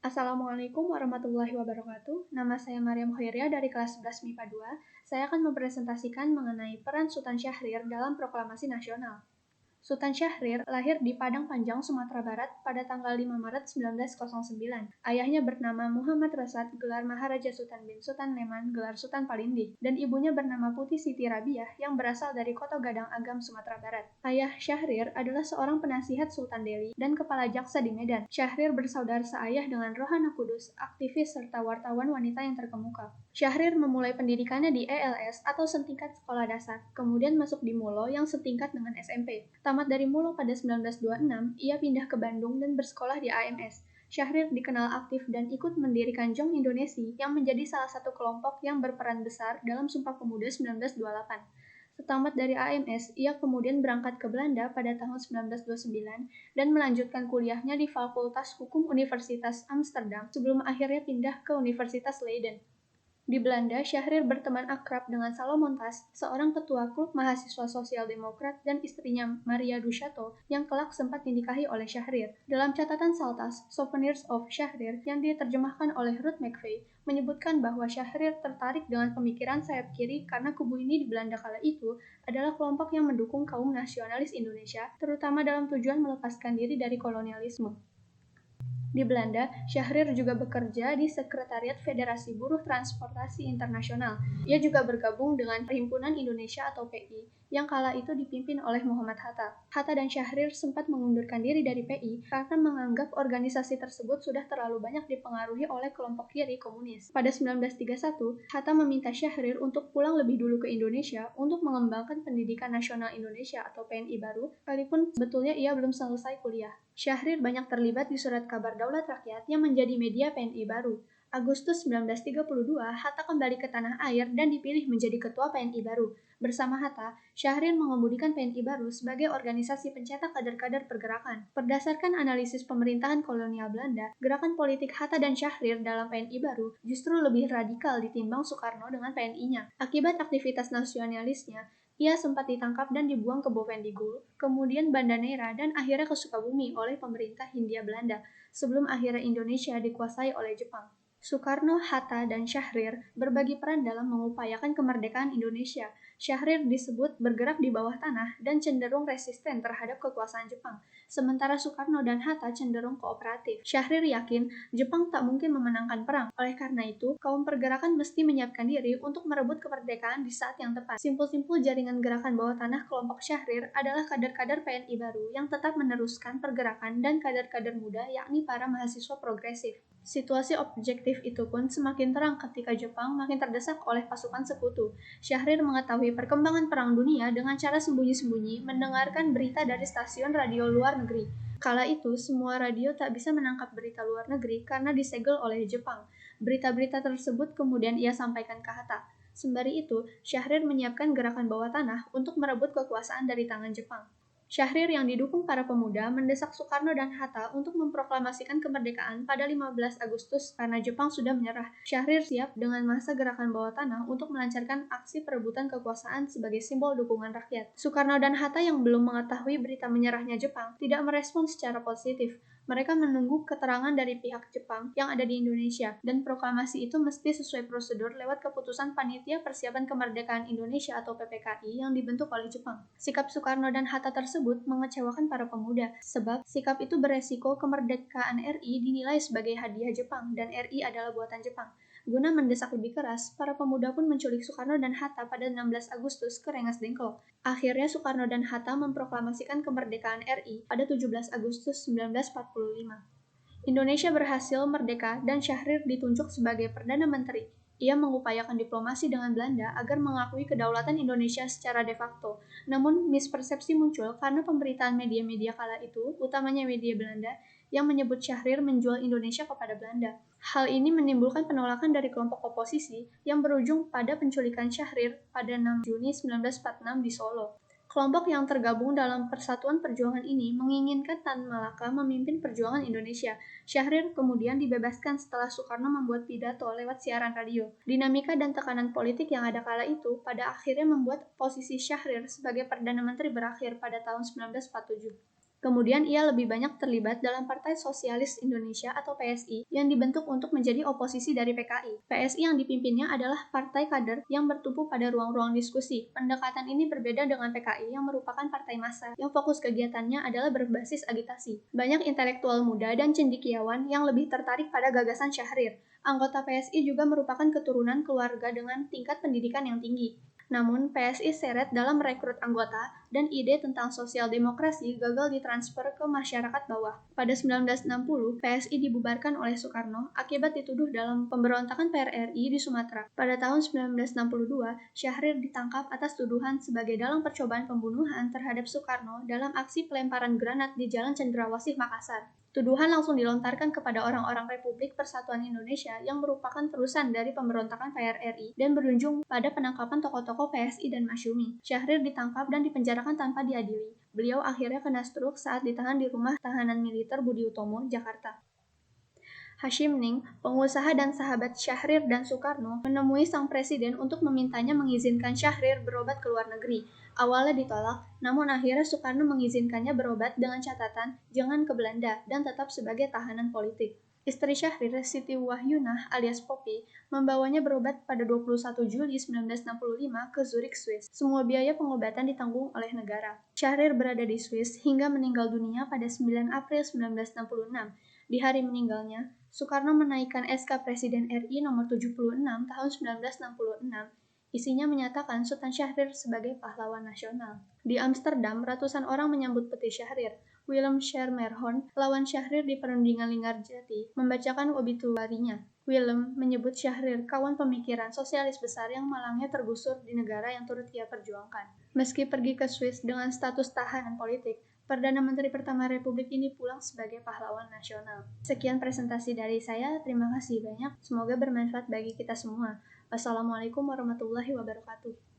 Assalamualaikum warahmatullahi wabarakatuh. Nama saya Maryam Hoiria dari kelas 11 MIPA 2. Saya akan mempresentasikan mengenai peran Sultan Syahrir dalam proklamasi nasional. Sultan Syahrir lahir di Padang Panjang, Sumatera Barat pada tanggal 5 Maret 1909. Ayahnya bernama Muhammad Rasad, gelar Maharaja Sultan bin Sultan Leman, gelar Sultan Palindi, dan ibunya bernama Putih Siti Rabiah yang berasal dari Kota Gadang Agam, Sumatera Barat. Ayah Syahrir adalah seorang penasihat Sultan Delhi dan kepala jaksa di Medan. Syahrir bersaudara seayah dengan Rohana Kudus, aktivis serta wartawan wanita yang terkemuka. Syahrir memulai pendidikannya di ELS atau setingkat sekolah dasar, kemudian masuk di Mulo yang setingkat dengan SMP. Tamat dari Mulo pada 1926, ia pindah ke Bandung dan bersekolah di AMS. Syahrir dikenal aktif dan ikut mendirikan Jong Indonesia yang menjadi salah satu kelompok yang berperan besar dalam Sumpah Pemuda 1928. Setamat dari AMS, ia kemudian berangkat ke Belanda pada tahun 1929 dan melanjutkan kuliahnya di Fakultas Hukum Universitas Amsterdam sebelum akhirnya pindah ke Universitas Leiden. Di Belanda, Syahrir berteman akrab dengan Salomon Tas, seorang ketua klub mahasiswa Sosial Demokrat, dan istrinya Maria Duchato yang kelak sempat dinikahi oleh Syahrir. Dalam catatan Saltas, Souvenirs of Syahrir yang diterjemahkan oleh Ruth McVeigh, menyebutkan bahwa Syahrir tertarik dengan pemikiran sayap kiri karena kubu ini di Belanda kala itu adalah kelompok yang mendukung kaum nasionalis Indonesia, terutama dalam tujuan melepaskan diri dari kolonialisme. Di Belanda, Syahrir juga bekerja di Sekretariat Federasi Buruh Transportasi Internasional. Ia juga bergabung dengan Perhimpunan Indonesia atau PI, yang kala itu dipimpin oleh Muhammad Hatta. Hatta dan Syahrir sempat mengundurkan diri dari PI karena menganggap organisasi tersebut sudah terlalu banyak dipengaruhi oleh kelompok kiri komunis. Pada 1931, Hatta meminta Syahrir untuk pulang lebih dulu ke Indonesia untuk mengembangkan Pendidikan Nasional Indonesia atau PNI baru, sekalipun sebetulnya ia belum selesai kuliah. Syahrir banyak terlibat di Surat Kabar Daulat Rakyat yang menjadi media PNI baru. Agustus 1932, Hatta kembali ke tanah air dan dipilih menjadi ketua PNI baru. Bersama Hatta, Syahrir mengemudikan PNI baru sebagai organisasi pencetak kader-kader pergerakan. Berdasarkan analisis pemerintahan kolonial Belanda, gerakan politik Hatta dan Syahrir dalam PNI baru justru lebih radikal ditimbang Soekarno dengan PNI-nya. Akibat aktivitas nasionalisnya, ia sempat ditangkap dan dibuang ke Bovendigul, kemudian Banda Neira, dan akhirnya ke Sukabumi oleh pemerintah Hindia Belanda, sebelum akhirnya Indonesia dikuasai oleh Jepang. Soekarno, Hatta, dan Syahrir berbagi peran dalam mengupayakan kemerdekaan Indonesia. Syahrir disebut bergerak di bawah tanah dan cenderung resisten terhadap kekuasaan Jepang, sementara Soekarno dan Hatta cenderung kooperatif. Syahrir yakin Jepang tak mungkin memenangkan perang. Oleh karena itu, kaum pergerakan mesti menyiapkan diri untuk merebut kemerdekaan di saat yang tepat. Simpul-simpul jaringan gerakan bawah tanah kelompok Syahrir adalah kader-kader PNI baru yang tetap meneruskan pergerakan dan kader-kader muda yakni para mahasiswa progresif. Situasi objektif itu pun semakin terang ketika Jepang makin terdesak oleh pasukan sekutu. Syahrir mengetahui perkembangan Perang Dunia dengan cara sembunyi-sembunyi mendengarkan berita dari stasiun radio luar negeri. Kala itu, semua radio tak bisa menangkap berita luar negeri karena disegel oleh Jepang. Berita-berita tersebut kemudian ia sampaikan ke Hatta. Sembari itu, Syahrir menyiapkan gerakan bawah tanah untuk merebut kekuasaan dari tangan Jepang. Syahrir yang didukung para pemuda mendesak Soekarno dan Hatta untuk memproklamasikan kemerdekaan pada 15 Agustus karena Jepang sudah menyerah. Syahrir siap dengan masa gerakan bawah tanah untuk melancarkan aksi perebutan kekuasaan sebagai simbol dukungan rakyat. Soekarno dan Hatta yang belum mengetahui berita menyerahnya Jepang tidak merespon secara positif. Mereka menunggu keterangan dari pihak Jepang yang ada di Indonesia, dan proklamasi itu mesti sesuai prosedur lewat keputusan Panitia Persiapan Kemerdekaan Indonesia atau PPKI yang dibentuk oleh Jepang. Sikap Soekarno dan Hatta tersebut mengecewakan para pemuda, sebab sikap itu beresiko kemerdekaan RI dinilai sebagai hadiah Jepang, dan RI adalah buatan Jepang. Guna mendesak lebih keras, para pemuda pun menculik Soekarno dan Hatta pada 16 Agustus ke Rengas Dengklok. Akhirnya Soekarno dan Hatta memproklamasikan kemerdekaan RI pada 17 Agustus 1945. Indonesia berhasil merdeka dan Syahrir ditunjuk sebagai Perdana Menteri. Ia mengupayakan diplomasi dengan Belanda agar mengakui kedaulatan Indonesia secara de facto. Namun, mispersepsi muncul karena pemberitaan media-media kala itu, utamanya media Belanda, yang menyebut Syahrir menjual Indonesia kepada Belanda. Hal ini menimbulkan penolakan dari kelompok oposisi yang berujung pada penculikan Syahrir pada 6 Juni 1946 di Solo. Kelompok yang tergabung dalam Persatuan Perjuangan ini menginginkan Tan Malaka memimpin perjuangan Indonesia. Syahrir kemudian dibebaskan setelah Soekarno membuat pidato lewat siaran radio. Dinamika dan tekanan politik yang ada kala itu pada akhirnya membuat posisi Syahrir sebagai Perdana Menteri berakhir pada tahun 1947. Kemudian ia lebih banyak terlibat dalam Partai Sosialis Indonesia atau PSI yang dibentuk untuk menjadi oposisi dari PKI. PSI yang dipimpinnya adalah partai kader yang bertumpu pada ruang-ruang diskusi. Pendekatan ini berbeda dengan PKI yang merupakan partai massa yang fokus kegiatannya adalah berbasis agitasi. Banyak intelektual muda dan cendekiawan yang lebih tertarik pada gagasan Syahrir. Anggota PSI juga merupakan keturunan keluarga dengan tingkat pendidikan yang tinggi. Namun, PSI seret dalam merekrut anggota dan ide tentang sosial demokrasi gagal ditransfer ke masyarakat bawah. Pada 1960, PSI dibubarkan oleh Soekarno akibat dituduh dalam pemberontakan PRRI di Sumatera. Pada tahun 1962, Syahrir ditangkap atas tuduhan sebagai dalang percobaan pembunuhan terhadap Soekarno dalam aksi pelemparan granat di Jalan Cendrawasih, Makassar. Tuduhan langsung dilontarkan kepada orang-orang Republik Persatuan Indonesia yang merupakan terusan dari pemberontakan PRRI dan berujung pada penangkapan tokoh-tokoh PSI dan Masyumi. Syahrir ditangkap dan dipenjarakan tanpa diadili. Beliau akhirnya kena stroke saat ditahan di rumah tahanan militer Budi Utomo, Jakarta. Hashim Ning, pengusaha dan sahabat Syahrir dan Soekarno, menemui sang presiden untuk memintanya mengizinkan Syahrir berobat ke luar negeri. Awalnya ditolak, namun akhirnya Soekarno mengizinkannya berobat dengan catatan jangan ke Belanda dan tetap sebagai tahanan politik. Istri Syahrir, Siti Wahyunah alias Poppy, membawanya berobat pada 21 Juli 1965 ke Zurich, Swiss. Semua biaya pengobatan ditanggung oleh negara. Syahrir berada di Swiss hingga meninggal dunia pada 9 April 1966. Di hari meninggalnya, Soekarno menaikkan SK Presiden RI nomor 76 tahun 1966. Isinya menyatakan Sultan Syahrir sebagai pahlawan nasional. Di Amsterdam, ratusan orang menyambut peti Syahrir. Willem Schermerhorn, lawan Syahrir di perundingan Linggarjati, membacakan obituarinya. Willem menyebut Syahrir kawan pemikiran sosialis besar yang malangnya tergusur di negara yang turut ia perjuangkan. Meski pergi ke Swiss dengan status tahanan politik, Perdana Menteri pertama Republik ini pulang sebagai pahlawan nasional. Sekian presentasi dari saya, terima kasih banyak. Semoga bermanfaat bagi kita semua. Wassalamualaikum warahmatullahi wabarakatuh.